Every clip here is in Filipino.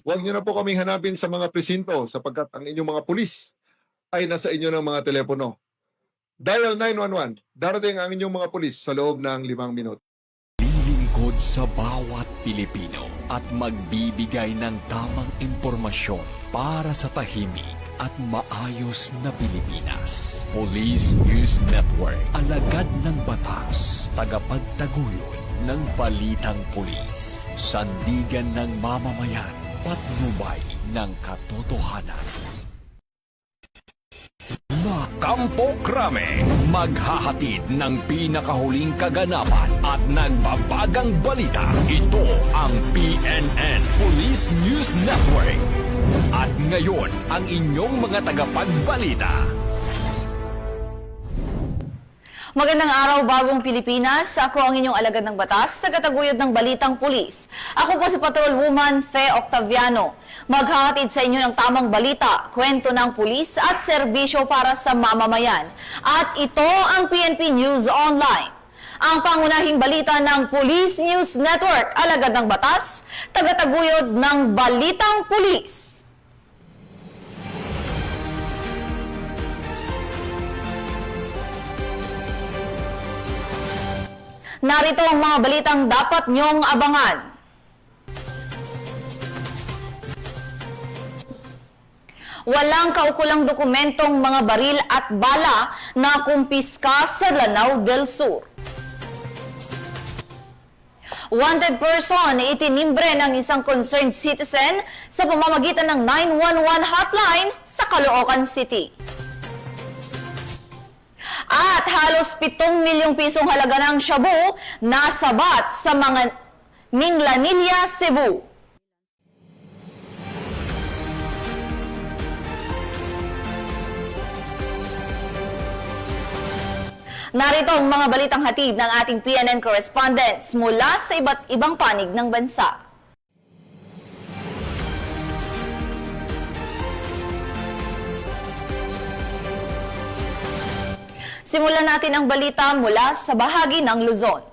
Huwag niyo na po kaming hanapin sa mga presinto sapagkat ang inyong mga pulis ay nasa inyo ng mga telepono. Dial 911. Darating ang inyong mga pulis sa loob ng 5 minuto. Lilingkod sa bawat Pilipino at magbibigay ng tamang impormasyon para sa tahimik at maayos na Pilipinas. Police News Network, alagad ng batas, tagapagtaguyod ng balitang pulis, sandigan ng mamamayan, patnubay ng katotohanan. Kampo Krame, maghahatid ng pinakahuling kaganapan at nagbabagang balita. Ito ang PNN Police News Network. At ngayon, ang inyong mga tagapagbalita. Magandang araw, bagong Pilipinas. Ako ang inyong alagad ng batas, tagataguyod ng balitang pulis. Ako po si Patrolwoman Fe Octaviano. Maghahatid sa inyo ng tamang balita, kwento ng pulis at serbisyo para sa mamamayan. At ito ang PNP News Online. Ang pangunahing balita ng Police News Network, alagad ng batas, tagataguyod ng balitang pulis. Narito ang mga balitang dapat niyong abangan. Walang kaukulang dokumentong mga baril at bala na kumpiska sa Lanao del Sur. Wanted person itinimbre ng isang concerned citizen sa pamamagitan ng 911 hotline sa Caloocan City. At halos 7 milyong pisong halaga ng shabu nasabat sa mga Minglanilla, Cebu. Narito ang mga balitang hatid ng ating PNN correspondents mula sa iba't ibang panig ng bansa. Simulan natin ang balita mula sa bahagi ng Luzon.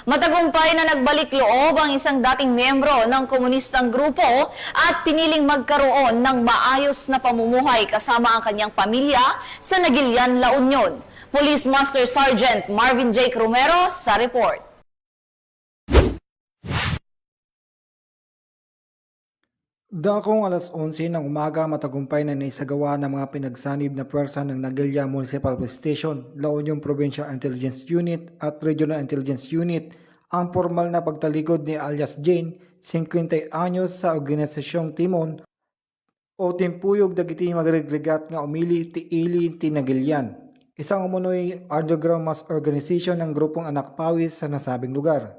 Matagumpay na nagbalik loob ang isang dating miyembro ng komunistang grupo at piniling magkaroon ng maayos na pamumuhay kasama ang kanyang pamilya sa Nagilian, La Union. Police Master Sergeant Marvin J. Romero sa report. Dakong alas 11 ng umaga, matagumpay na naisagawa ng mga pinagsanib na puwersa ng Naguilya Municipal Police Station, La Union Provincial Intelligence Unit at Regional Intelligence Unit ang formal na pagtalikod ni alias Jane, 50 anyos sa Organisasyong Timon o Timpuyog dagiti magregregat nga umili ti ili ti Naguilyan, isang umunoy underground mass organization ng grupong anak pawis sa nasabing lugar.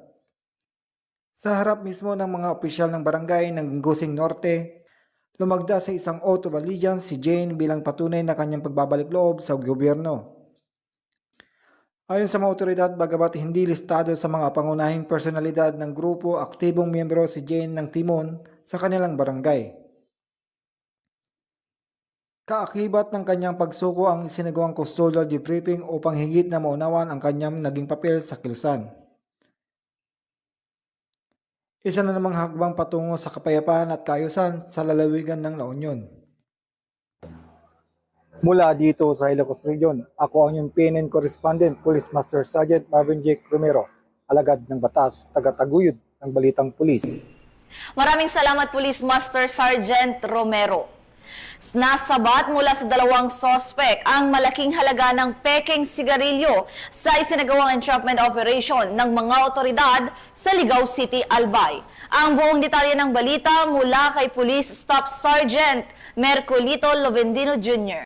Sa harap mismo ng mga opisyal ng barangay ng Gusing Norte, lumagda sa isang oath of allegiance si Jane bilang patunay na kanyang pagbabalik loob sa gobyerno. Ayon sa mga otoridad, bagamat hindi listado sa mga pangunahing personalidad ng grupo, aktibong miyembro si Jane ng Timon sa kanilang barangay. Kaakibat ng kanyang pagsuko ang isinagawang custodial debriefing upang higit na maunawan ang kanyang naging papel sa kilusan. Isa na namang hakbang patungo sa kapayapaan at kaayusan sa lalawigan ng La Union. Mula dito sa Ilocos Region, ako ang inyong PNN correspondent, Police Master Sergeant Marvin J. Romero, alagad ng batas, tagataguyod ng balitang pulis. Maraming salamat, Police Master Sergeant Romero. Nasabat mula sa 2 sospek ang malaking halaga ng pekeng sigarilyo sa isinagawang entrapment operation ng mga otoridad sa Ligao City, Albay. Ang buong detalye ng balita mula kay Police Staff Sergeant Mercolito Lovendino Jr.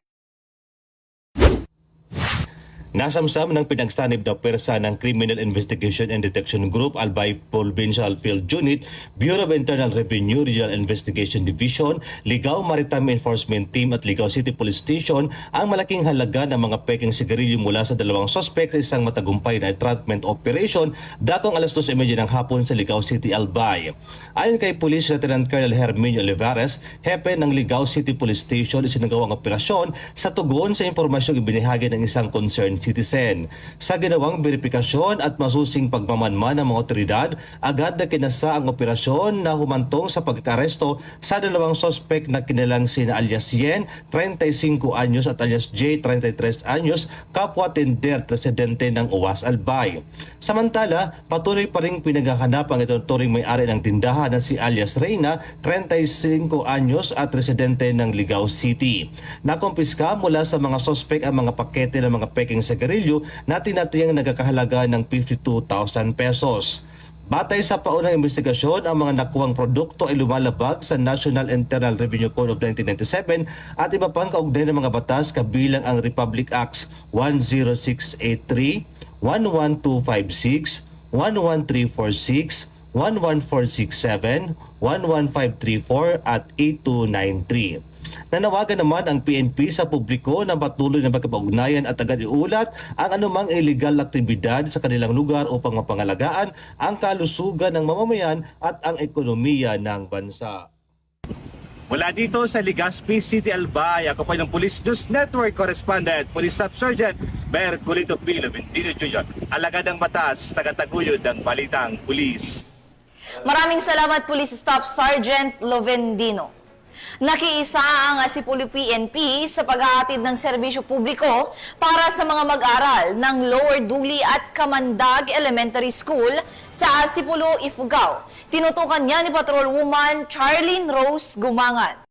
Nasamsam ng pinagsanib na pwersa ng Criminal Investigation and Detection Group, Albay Provincial Field Unit, Bureau of Internal Revenue, Regional Investigation Division, Ligao Maritime Enforcement Team at Ligao City Police Station ang malaking halaga ng mga peking sigarilyo mula sa 2 sospek sa isang matagumpay na entrapment operation datong alas 2:30 ng hapon sa Ligao City, Albay. Ayon kay Police Lieutenant Colonel Herminio Olivares, hepe ng Ligao City Police Station, isinagawa ang operasyon sa tugon sa impormasyong ibinahagi ng isang concerned citizen. Sa ginawang verifikasyon at masusing pagmamanman ng mga otoridad, agad na kinasa ang operasyon na humantong sa pagkaresto sa dalawang sospek na kinilang sina alias Yen, 35 anyos at alias J, 33 anyos, kapwa tender residente ng Uwas Albay. Samantala, patuloy pa rin pinaghahanap ang ituturing may-ari ng tindahan na si alias Reyna, 35 anyos at residente ng Ligao City. Nakumpiska mula sa mga sospek ang mga pakete ng mga peking sigarilyo na tinatayang nagkakahalaga ng 52,000 pesos. Batay sa paunang investigasyon, ang mga nakuwang produkto ay lumalabag sa National Internal Revenue Code of 1997 at iba pang kaugnay ng mga batas kabilang ang Republic Acts 10683, 11256, 11346, 11467, 11534 at 8293. Nanawagan naman ang PNP sa publiko na patuloy na magkapag-ugnayan at agad iulat ang anumang illegal aktibidad sa kanilang lugar upang mapangalagaan ang kalusugan ng mamamayan at ang ekonomiya ng bansa. Mula dito sa Legazpi City, Albay, ako po ng Police News Network Correspondent, Police Staff Sergeant Merculito P. Lovendino Jr. Alagad ng batas, tagataguyod ng balitang pulis. Maraming salamat, Police Staff Sergeant Lovendino. Nakiisa ang Asipulo PNP sa paghahatid ng serbisyo publiko para sa mga mag-aral ng Lower Duli at Kamandag Elementary School sa Asipulo, Ifugao. Tinutukan niya ni Patrolwoman Charlene Rose Gumangan.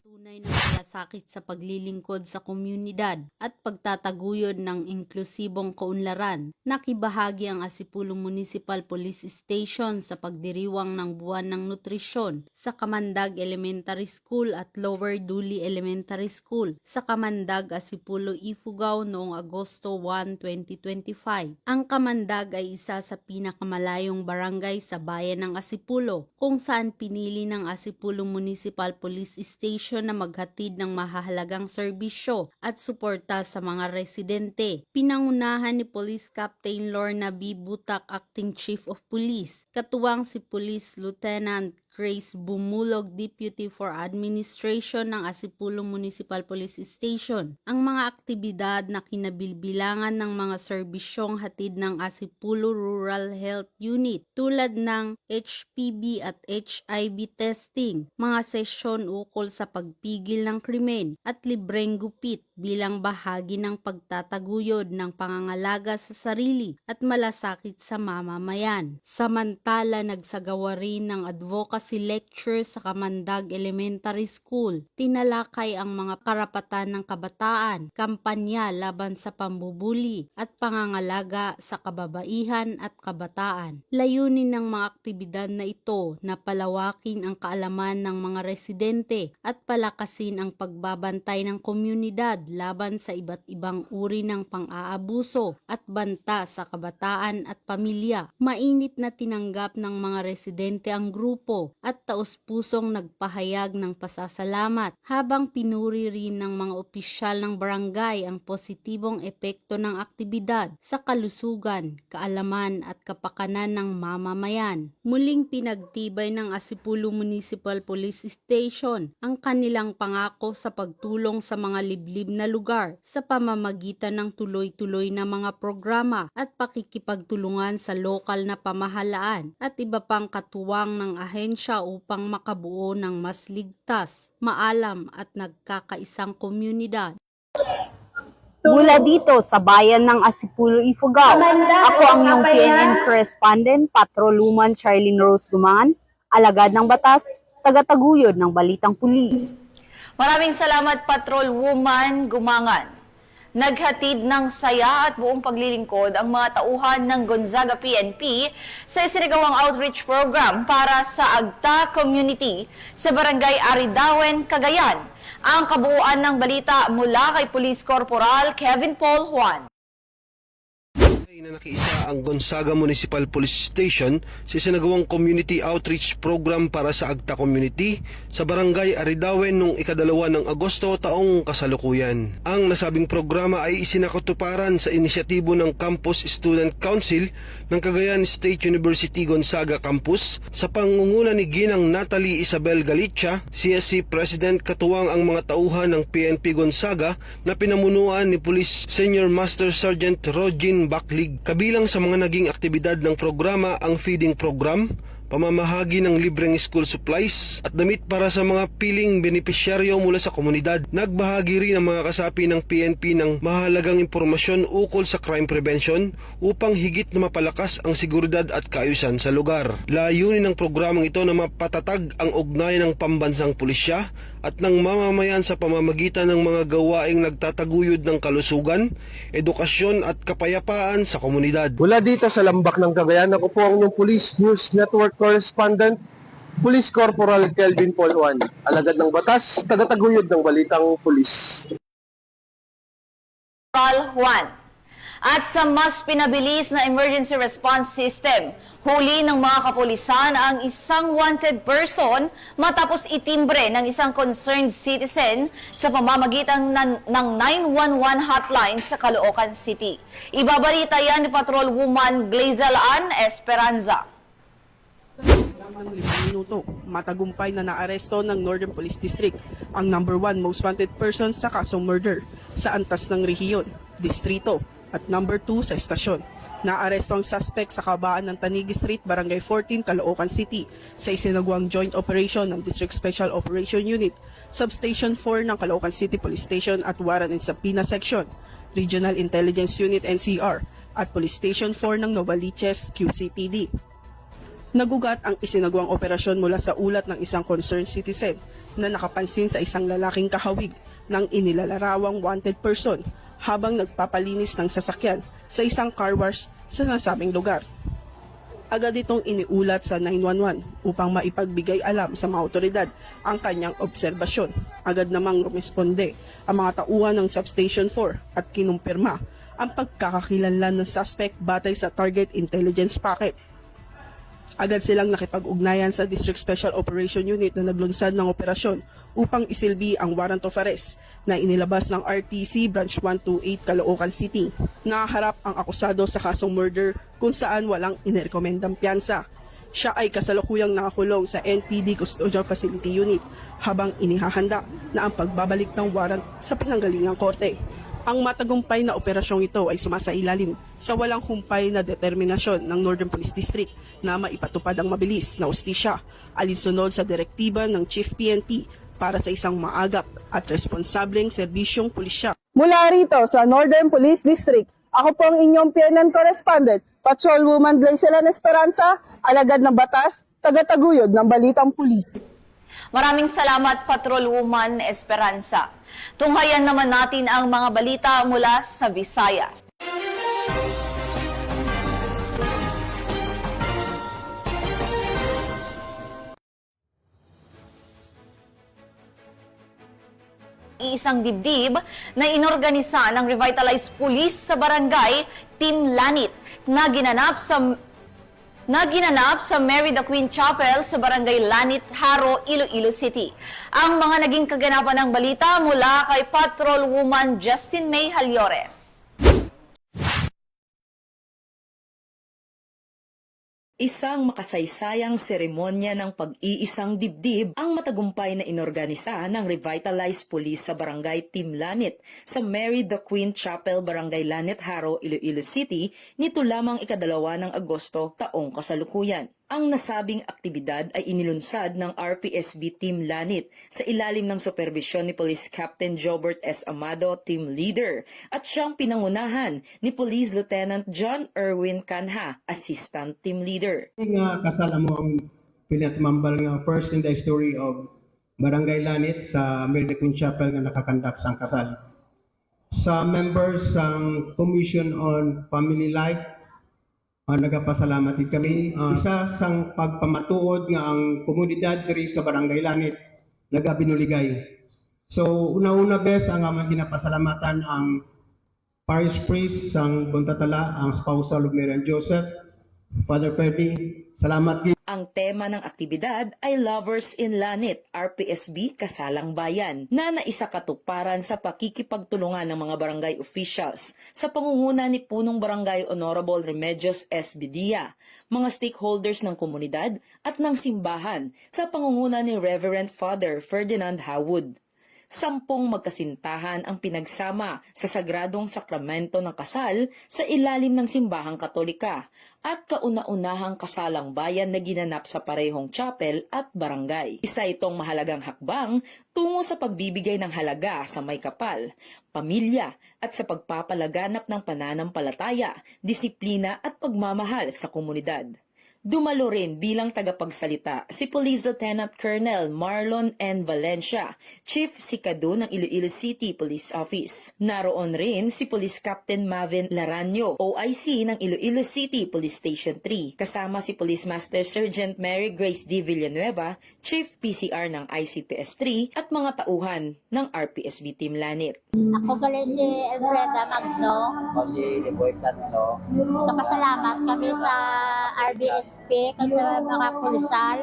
Tunay na malasakit sa paglilingkod sa komunidad at pagtataguyod ng inklusibong kaunlaran. Nakibahagi ang Asipulo Municipal Police Station sa pagdiriwang ng buwan ng nutrisyon sa Kamandag Elementary School at Lower Duli Elementary School sa Kamandag, Asipulo, Ifugao noong Agosto 1, 2025. Ang Kamandag ay isa sa pinakamalayong barangay sa bayan ng Asipulo kung saan pinili ng Asipulo Municipal Police Station na maghatid ng mahahalagang serbisyo at suporta sa mga residente. Pinangunahan ni Police Captain Lorna B. Butak, Acting Chief of Police, katuwang si Police Lieutenant Grace Bumulog, Deputy for Administration ng Asipulo Municipal Police Station, ang mga aktibidad na kinabibilangan ng mga serbisyong hatid ng Asipulo Rural Health Unit tulad ng HPV at HIV testing, mga sesyon ukol sa pagpigil ng krimen at libreng gupit bilang bahagi ng pagtataguyod ng pangangalaga sa sarili at malasakit sa mamamayan. Samantala, nagsagawa rin ng advocacy lecture sa Kamandag Elementary School. Tinalakay ang mga karapatan ng kabataan, kampanya laban sa pambubuli at pangangalaga sa kababaihan at kabataan. Layunin ng mga aktibidad na ito na palawakin ang kaalaman ng mga residente at palakasin ang pagbabantay ng komunidad laban sa iba't ibang uri ng pang-aabuso at banta sa kabataan at pamilya. Mainit na tinanggap ng mga residente ang grupo at taos-pusong nagpahayag ng pasasalamat habang pinuri rin ng mga opisyal ng barangay ang positibong epekto ng aktibidad sa kalusugan, kaalaman at kapakanan ng mamamayan. Muling pinagtibay ng Asipulo Municipal Police Station ang kanilang pangako sa pagtulong sa mga liblib na lugar sa pamamagitan ng tuloy-tuloy na mga programa at pakikipagtulungan sa lokal na pamahalaan at iba pang katuwang ng ahensya upang makabuo ng mas ligtas, maalam at nagkakaisang komunidad. Mula dito sa bayan ng Asipulo, Ifugao, ako ang iyong PNN correspondent, Patrolwoman Charlene Rose Gumangan, alagad ng batas, tagataguyod ng balitang pulis. Maraming salamat, Patrolwoman Gumangan. Naghatid ng saya at buong paglilingkod ang mga tauhan ng Gonzaga PNP sa isinagawang outreach program para sa Agta Community sa Barangay Aridawen, Cagayan. Ang kabuuan ng balita mula kay Police Corporal Kevin Paul Juan. Na nakiisa ang Gonzaga Municipal Police Station sa isinagawang community outreach program para sa Agta Community sa Barangay Aridawen noong 2 ng Agosto taong kasalukuyan. Ang nasabing programa ay isinakatuparan sa inisyatibo ng Campus Student Council ng Cagayan State University Gonzaga Campus sa pangunguna ni Ginang Natalie Isabel Galicia, CSC President, katuwang ang mga tauhan ng PNP Gonzaga na pinamunuan ni Police Senior Master Sergeant Rogin Baklig. Kabilang sa mga naging aktibidad ng programa ang feeding program, pamamahagi ng libreng school supplies at damit para sa mga piling benepisyaryo mula sa komunidad. Nagbahagi rin ang mga kasapi ng PNP ng mahalagang impormasyon ukol sa crime prevention upang higit na mapalakas ang seguridad at kaayusan sa lugar. Layunin ng programang ito na mapatatag ang ugnayan ng pambansang pulisya at ng mamamayan sa pamamagitan ng mga gawaing nagtataguyod ng kalusugan, edukasyon at kapayapaan sa komunidad. Mula dito sa Lambak ng Cagayan, ako po ang inyong Police News Network Correspondent, Police Corporal Kelvin Polwan, alagad ng batas, tagataguyod ng balitang pulis. Juan. At sa mas pinabilis na emergency response system, huli ng mga kapulisan ang isang wanted person matapos itimbre ng isang concerned citizen sa pamamagitan ng 911 hotline sa Caloocan City. Ibabalita yan ni Patrol Woman Glazel Ann Esperanza. Ng 5 minuto, matagumpay na naaresto ng Northern Police District ang number 1 most wanted person sa kasong murder sa antas ng rehiyon, distrito at number 2 sa estasyon. Naaresto ang suspect sa kabaan ng Tanigi Street, Barangay 14, Caloocan City sa isinagawang joint operation ng District Special Operation Unit, Substation 4 ng Caloocan City Police Station at Waran and Sapina Section, Regional Intelligence Unit NCR at Police Station 4 ng Novaliches QCPD. Nagugat ang isinagawang operasyon mula sa ulat ng isang concerned citizen na nakapansin sa isang lalaking kahawig ng inilarawang wanted person habang nagpapalinis ng sasakyan sa isang car wash sa nasabing lugar. Agad itong iniulat sa 911 upang maipagbigay alam sa mga otoridad ang kanyang obserbasyon. Agad namang rumesponde ang mga tauhan ng Substation 4 at kinumpirma ang pagkakakilanlan ng suspect batay sa target intelligence packet. Agad silang nakipag-ugnayan sa District Special Operation Unit na naglunsad ng operasyon upang isilbi ang warrant of arrest na inilabas ng RTC Branch 128 Caloocan City. Nakaharap ang akusado sa kasong murder kung saan walang inirekomendang piyansa. Siya ay kasalukuyang nakakulong sa NPD Custodial Facility Unit habang inihahanda na ang pagbabalik ng warrant sa pinanggalingang korte. Ang matagumpay na operasyong ito ay sumasailalim sa walang humpay na determinasyon ng Northern Police District na maipatupad ang mabilis na ustisya alinsunod sa direktiba ng Chief PNP para sa isang maagap at responsableng serbisyong pulisya. Mula rito sa Northern Police District, ako po ang inyong PNN Correspondent, Patrolwoman Glazel Ann Esperanza, alagad ng batas, tagataguyod ng balitang pulis. Maraming salamat, Patrolwoman Esperanza. Tunghayan naman natin ang mga balita mula sa Visayas. Isang dibdib na inorganisa ng Revitalized Police sa Barangay Team Lanit na ginanap sa Mary the Queen Chapel sa Barangay Lanit, Haro, Iloilo City. Ang mga naging kaganapan ng balita mula kay Patrol Woman Justin May Halyores. Isang makasaysayang seremonya ng pag-iisang dibdib ang matagumpay na inorganisa ng Revitalized Police sa Barangay Team Lanit sa Mary the Queen Chapel, Barangay Lanit, Haro, Iloilo City nito lamang 2 ng Agosto taong kasalukuyan. Ang nasabing aktibidad ay inilunsad ng RPSB Team Lanit sa ilalim ng superbisyon ni Police Captain Jobert S. Amado, Team Leader, at siyang pinangunahan ni Police Lieutenant John Erwin Canha, Assistant Team Leader. Kasala mo ang pinatumambal nga first in the story of Barangay Lanit sa Mary the Queen Chapel nga nakakandak sang kasal. Sa members ng Commission on Family Life, nagapasalamat din kami. Isa sang pagpamatuod nga ang komunidad diri sa Barangay Lanit nagabinuligay. So una-una bes ang amang ginapasalamatan ang Parish Priest sang Buntatala, ang spousal of Miriam Joseph, Father Ferdy, salamat gid. Ang tema ng aktibidad ay Lovers in Lanit, RPSB Kasalang Bayan, na naisakatuparan sa pakikipagtulungan ng mga barangay officials sa pangunguna ni Punong Barangay Honorable Remedios S. Bidia, mga stakeholders ng komunidad at ng simbahan sa pangunguna ni Reverend Father Ferdinand Hawud. 10 magkasintahan ang pinagsama sa sagradong sakramento ng kasal sa ilalim ng simbahang Katolika at kauna-unahang kasalang bayan na ginanap sa parehong chapel at barangay. Isa itong mahalagang hakbang tungo sa pagbibigay ng halaga sa may kapal, pamilya at sa pagpapalaganap ng pananampalataya, disiplina at pagmamahal sa komunidad. Dumalo rin bilang tagapagsalita si Police Lieutenant Colonel Marlon N. Valencia, Chief Sikado ng Iloilo City Police Office. Naroon rin si Police Captain Mavin Laranyo, OIC ng Iloilo City Police Station 3, kasama si Police Master Sergeant Mary Grace D. Villanueva, Chief PCR ng ICPS 3 at mga tauhan ng RPSB Team Lanit. Ako galing si Elfreda Magno. O si Liboy Tanto. Nagpasalamat kami sa RBSP, kasi sa mga pulisal,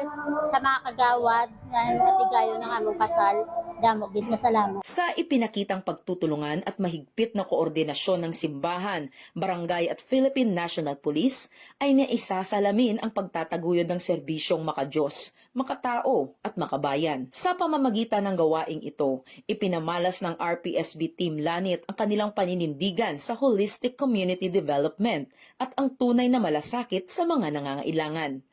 sa mga kagawad na natigayo ng among kasal. Damo, gid na salamat. Sa ipinakitang pagtutulungan at mahigpit na koordinasyon ng simbahan, barangay at Philippine National Police ay naisasalamin ang pagtataguyod ng serbisyong makadiyos, makatao at makabayan. Sa pamamagitan ng gawaing ito, ipinamalas ng RPSB Team Lanit ang kanilang paninindigan sa holistic community development at ang tunay na malasakit sa mga nangangailangan.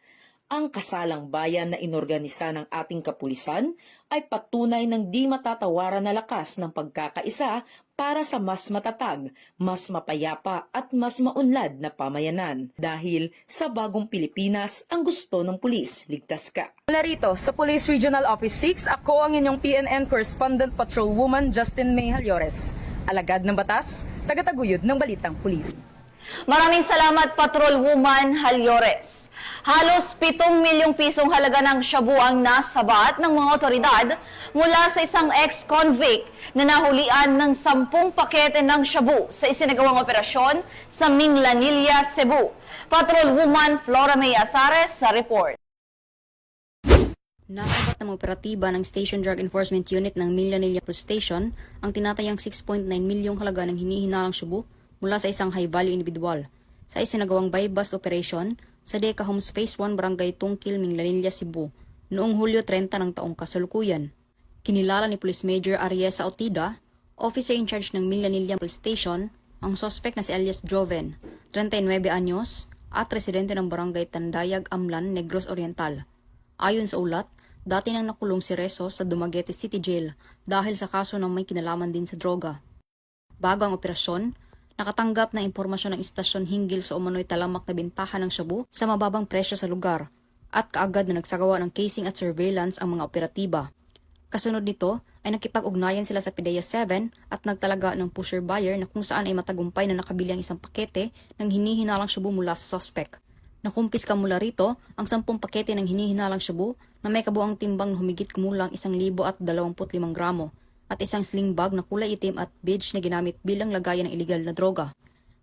Ang kasalang bayan na inorganisa ng ating kapulisan ay patunay ng di matatawaran na lakas ng pagkakaisa para sa mas matatag, mas mapayapa at mas maunlad na pamayanan. Dahil sa bagong Pilipinas, ang gusto ng pulis, ligtas ka. Mula rito sa Police Regional Office 6, ako ang inyong PNN Correspondent Patrolwoman Justin May Halyores. Alagad ng batas, tagataguyod ng balitang pulis. Maraming salamat, Patrolwoman Halyores. Halos 7 milyong pisong halaga ng shabu ang nasabat ng mga otoridad mula sa isang ex-convict na nahulian ng 10 pakete ng shabu sa isinagawang operasyon sa Minglanilla, Cebu. Patrolwoman Flora May Azares sa report. Nasabat ng operatiba ng Station Drug Enforcement Unit ng Minglanilla Police Station ang tinatayang 6.9 milyong halaga ng hinihinalang shabu mula sa isang high-value individual sa isinagawang buy-bust operation sa Deca Homes Phase 1 Barangay Tungkil, Minglanilla, Cebu noong Hulyo 30 ng taong kasalukuyan. Kinilala ni Police Major Ariesa Otida, officer in charge ng Minglanilla Police Station, ang suspect na si alias Joven, 39 anyos, at residente ng Barangay Tandayag, Amlan, Negros Oriental. Ayon sa ulat, dati nang nakulong si Reso sa Dumaguete City Jail dahil sa kaso na may kinalaman din sa droga. Bago ang operasyon, nakatanggap ng impormasyon ng istasyon hinggil sa umano'y talamak na bentahan ng shabu sa mababang presyo sa lugar at kaagad na nagsagawa ng casing at surveillance ang mga operatiba. Kasunod nito ay nakipag-ugnayan sila sa PDEA 7 at nagtalaga ng pusher buyer na kung saan ay matagumpay na nakabili ang isang pakete ng hinihinalang shabu mula sa suspect. Nakumpiska mula rito ang 10 pakete ng hinihinalang shabu na may kabuang timbang na humigit kumulang 1,025 gramo at isang sling bag na kulay itim at beige na ginamit bilang lagayan ng iligal na droga.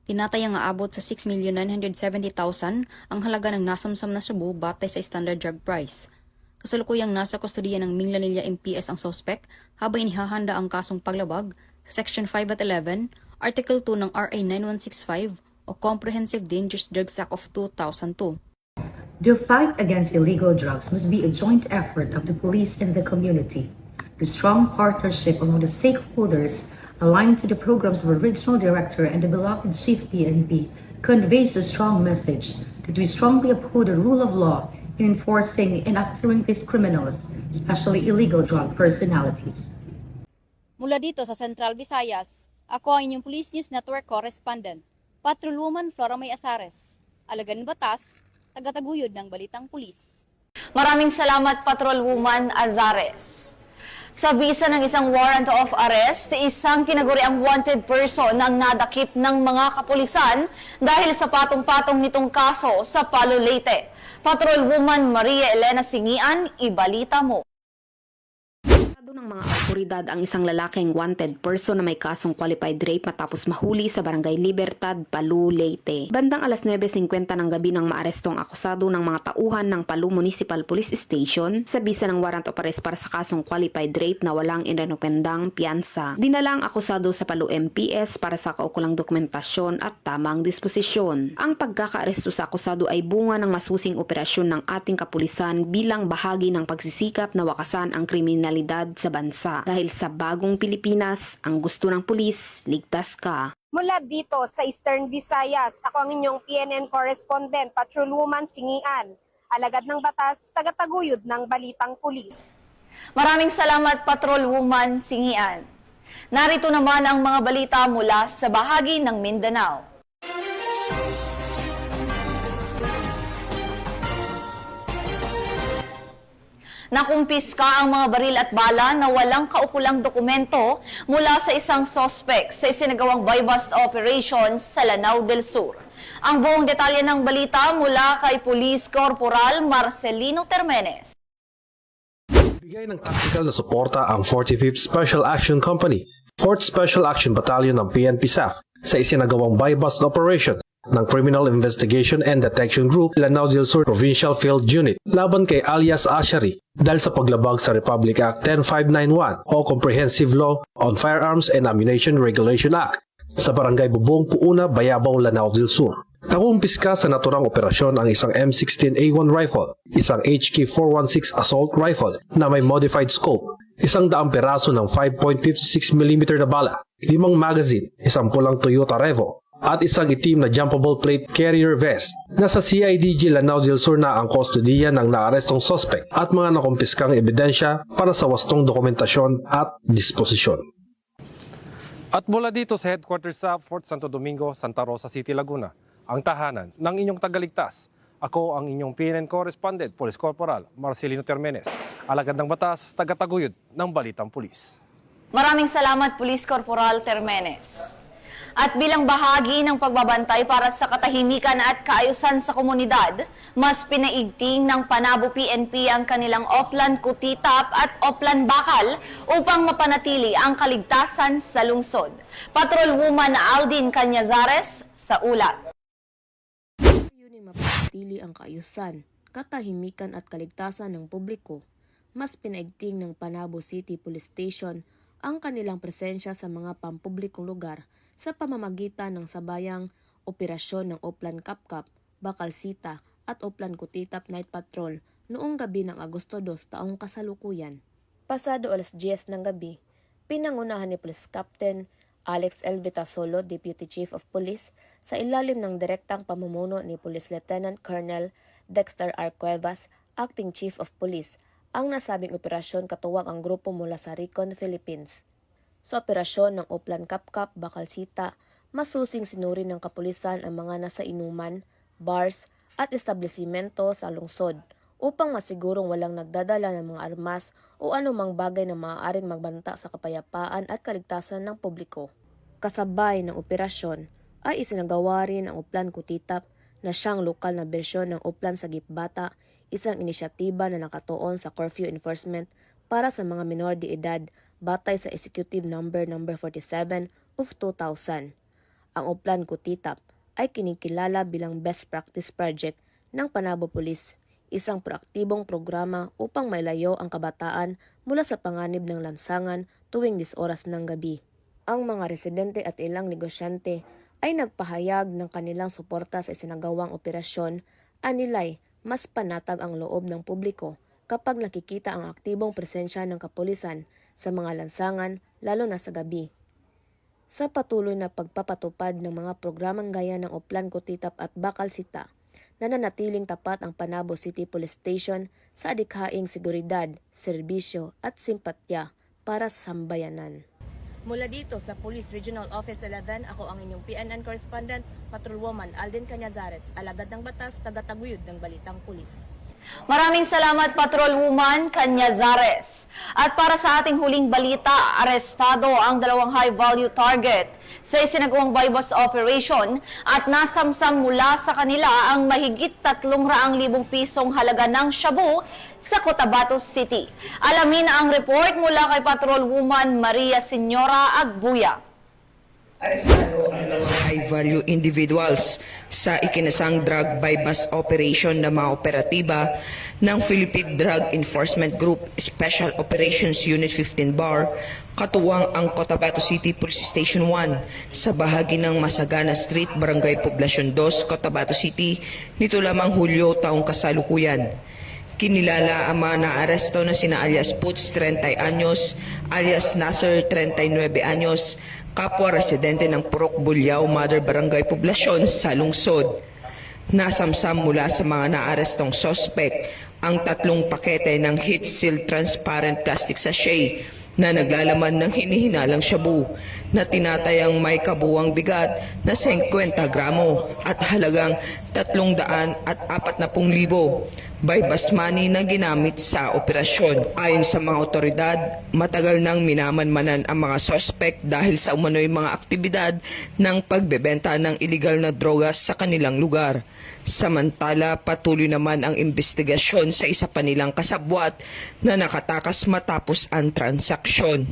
Tinatayang aabot sa 6,970,000 ang halaga ng nasamsam na shabu batay sa standard drug price. Kasalukuyang nasa kustudiya ng Minglanilla MPS ang suspect habang inihahanda ang kasong paglabag sa Section 5 at 11, Article 2 ng RA 9165 o Comprehensive Dangerous Drugs Act of 2002. The fight against illegal drugs must be a joint effort of the police and the community. The strong partnership among the stakeholders aligned to the programs of a regional director and the beloved chief PNP conveys a strong message that we strongly uphold the rule of law in enforcing and after these criminals, especially illegal drug personalities. Mula dito sa Central Visayas, ako ang inyong Police News Network Correspondent, Patrolwoman Flora May Azares. Alagad ng batas, tagataguyod ng balitang pulis. Maraming salamat, Patrolwoman Azares. Sa bisa ng isang warrant of arrest, isang tinaguriang wanted person ang nadakip ng mga kapulisan dahil sa patong-patong nitong kaso sa Palo Leyte. Patrolwoman Maria Elena Singian, ibalita mo. ng mga otoridad ang isang lalaking wanted person na may kasong qualified rape matapos mahuli sa Barangay Libertad, Palu, Leyte. Bandang alas 9:50 ng gabi nang maarestong akusado ng mga tauhan ng Palu Municipal Police Station sa bisa ng warrant of arrest para sa kasong qualified rape na walang inanupendang piyansa. Dinala ang akusado sa Palu MPS para sa kaukulang dokumentasyon at tamang disposisyon. Ang pagkakaaresto sa akusado ay bunga ng masusing operasyon ng ating kapulisan bilang bahagi ng pagsisikap na wakasan ang kriminalidad sa bansa. Dahil sa bagong Pilipinas, ang gusto ng pulis, ligtas ka. Mula dito sa Eastern Visayas, ako ang inyong PNN correspondent, Patrolwoman Singian. Alagad ng batas, tagataguyod ng balitang pulis. Maraming salamat, Patrolwoman Singian. Narito naman ang mga balita mula sa bahagi ng Mindanao. Nakumpiska ang mga baril at bala na walang kaukulang dokumento mula sa isang sospek sa isinagawang buy-bust operation sa Lanao del Sur. Ang buong detalye ng balita mula kay Police Corporal Marcelino Termenes. Bigay ng tactical na suporta ang 45th Special Action Company, 4th Special Action Battalion ng PNP SAF sa isinagawang buy-bust operation ng Criminal Investigation and Detection Group Lanao del Sur Provincial Field Unit laban kay alias Ashari dahil sa paglabag sa Republic Act 10591 o Comprehensive Law on Firearms and Ammunition Regulation Act sa Barangay Bubong, Puuna, Bayabaw, Lanao del Sur. Nakumpiska sa naturang operasyon ang isang M16A1 rifle, isang HK416 assault rifle na may modified scope, 100 peraso ng 5.56mm na bala, 5 magazine, isang pulang Toyota Revo, at isang itim na jumpable plate carrier vest. Nasa CIDG Lanao del Sur na ang kustodiya ng naarestong suspect at mga nakumpiskang ebidensya para sa wastong dokumentasyon at disposisyon. At mula dito sa headquarters sa Fort Santo Domingo, Santa Rosa City, Laguna, ang tahanan ng inyong tagaligtas. Ako ang inyong PNN correspondent, Police Corporal Marcelino Termenes, alagad ng batas, tagataguyod ng Balitang Pulis. Maraming salamat, Police Corporal Termenes. At bilang bahagi ng pagbabantay para sa katahimikan at kaayusan sa komunidad, mas pinaigting ng Panabo PNP ang kanilang Oplan Kutitap at Oplan Bakal upang mapanatili ang kaligtasan sa lungsod. Patrolwoman Aldin Cañazares sa ulat. Yun ay mapanatili ang kaayusan, katahimikan at kaligtasan ng publiko. Mas pinaigting ng Panabo City Police Station ang kanilang presensya sa mga pampublikong lugar sa pamamagitan ng sabayang operasyon ng Oplan Kapkap, Bakalsita at Oplan Kutitap Night Patrol noong gabi ng Agosto 2 taong kasalukuyan. Pasado alas 10 ng gabi, pinangunahan ni Police Captain Alex L. Vitasolo, Deputy Chief of Police, sa ilalim ng direktang pamumuno ni Police Lieutenant Colonel Dexter R. Cuevas, Acting Chief of Police, ang nasabing operasyon katuwang ang grupo mula sa Recon, Philippines. Sa operasyon ng Oplan Kapkap, Bakalsita, masusing sinuri ng kapulisan ang mga nasa inuman, bars at establisimento sa lungsod upang masigurong walang nagdadala ng mga armas o anumang bagay na maaaring magbanta sa kapayapaan at kaligtasan ng publiko. Kasabay ng operasyon ay isinagawa rin ang Oplan Kutitap na siyang lokal na bersyon ng Oplan Sagip Bata, isang inisyatiba na nakatuon sa curfew enforcement para sa mga minor de edad batay sa Executive Number 47 of 2000. Ang Oplan Kutitap ay kinikilala bilang Best Practice Project ng Panabo Police, isang proaktibong programa upang mailayo ang kabataan mula sa panganib ng lansangan tuwing 10 oras ng gabi. Ang mga residente at ilang negosyante ay nagpahayag ng kanilang suporta sa isinagawang operasyon, anilay mas panatag ang loob ng publiko kapag nakikita ang aktibong presensya ng kapulisan sa mga lansangan, lalo na sa gabi. Sa patuloy na pagpapatupad ng mga programang gaya ng Oplan Kutitap at Bakalsita, nananatiling tapat ang Panabo City Police Station sa adikhaing seguridad, serbisyo at simpatya para sa sambayanan. Mula dito sa Police Regional Office 11, ako ang inyong PNN correspondent, Patrolwoman Aldin Cañazares, alagad ng batas, tagataguyod ng Balitang Pulis. Maraming salamat, Patrolwoman Cañazares. At para sa ating huling balita, arestado ang 2 high-value target sa isinagawang buy-bust operation at nasamsam mula sa kanila ang mahigit 300,000 pisong halaga ng shabu sa Cotabato City. Alamin ang report mula kay Patrolwoman Maria Senyora Agbuya. Arestado ang dalawang high-value individuals sa ikinasang drug buy-bust operation na mga operatiba ng Philippine Drug Enforcement Group Special Operations Unit 15 Bar, katuwang ang Cotabato City Police Station 1 sa bahagi ng Masagana Street, Barangay Poblacion 2, Cotabato City, nito lamang Hulyo taong kasalukuyan. Kinilala ang mga naaresto na sina alias Puts 30 anyos, alias Nasser 39 anyos, kapwa residente ng Purok Bulyao, Mother Barangay Poblacion sa lungsod. Nasamsam mula sa mga naarestong sospek ang 3 pakete ng heat-sealed transparent plastic sachet na naglalaman ng hinihinalang shabu na tinatayang may kabuwang bigat na 50 gramo at halagang 340,000 buy-bust money na ginamit sa operasyon. Ayon sa mga otoridad, matagal nang minamanmanan ang mga sospek dahil sa umano'y mga aktibidad ng pagbebenta ng iligal na droga sa kanilang lugar. Samantala, patuloy naman ang investigasyon sa isa pa nilang kasabwat na nakatakas matapos ang transaksyon.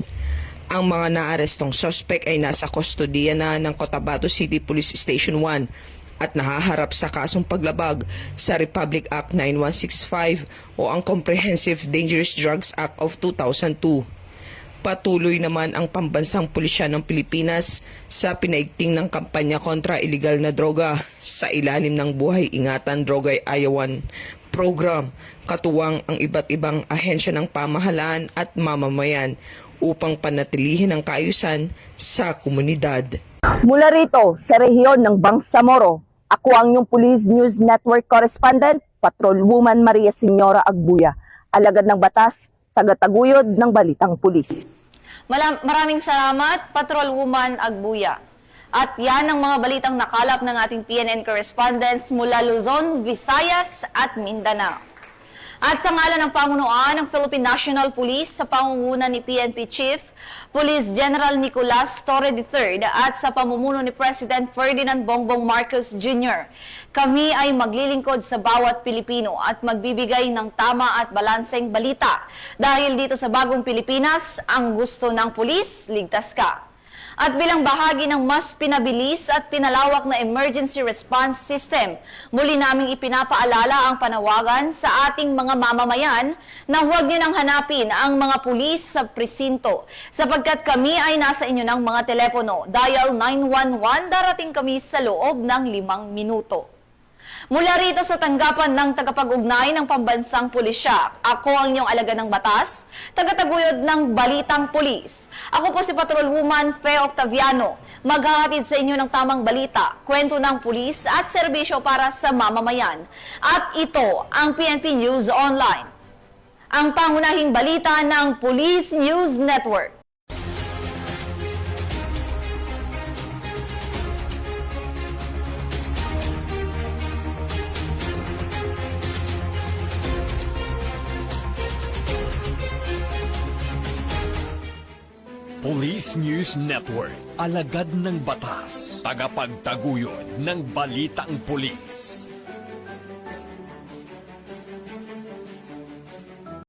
Ang mga naarestong sospek ay nasa kustodiya na ng Cotabato City Police Station 1 at nahaharap sa kasong paglabag sa Republic Act 9165 o ang Comprehensive Dangerous Drugs Act of 2002. Patuloy naman ang pambansang pulisya ng Pilipinas sa pinaigting ng kampanya kontra iligal na droga sa ilalim ng Buhay Ingatan Droga'y Ayawan program, katuwang ang iba't ibang ahensya ng pamahalaan at mamamayan upang panatilihin ang kaayusan sa komunidad. Mula rito sa rehiyon ng Bangsamoro, ako ang inyong Police News Network Correspondent, Patrolwoman Maria Senyora Agbuya, alagad ng batas, tagataguyod ng Balitang Pulis. Maraming salamat, Patrolwoman Agbuya. At yan ang mga balitang nakalap ng ating PNN correspondents mula Luzon, Visayas at Mindanao. At sa ngalan ng pamunuan ng Philippine National Police sa pangunguna ni PNP Chief Police General Nicolas Torre III at sa pamumuno ni President Ferdinand Bongbong Marcos Jr., kami ay maglilingkod sa bawat Pilipino at magbibigay ng tama at balanseng balita. Dahil dito sa Bagong Pilipinas, ang gusto ng pulis, ligtas ka. At bilang bahagi ng mas pinabilis at pinalawak na emergency response system, muli naming ipinapaalala ang panawagan sa ating mga mamamayan na huwag niyo nang hanapin ang mga pulis sa presinto sapagkat kami ay nasa inyo ng mga telepono. Dial 911, darating kami sa loob ng 5 minuto. Mula rito sa tanggapan ng tagapag-ugnay ng pambansang pulisya, ako ang inyong alagad ng batas, tagataguyod ng Balitang Pulis. Ako po si Patrolwoman Fe Octaviano, maghahatid sa inyo ng tamang balita, kwento ng pulis at serbisyo para sa mamamayan. At ito ang PNP News Online, ang pangunahing balita ng Police News Network. Police News Network, alagad ng batas, tagapagtaguyod ng Balitang Pulis.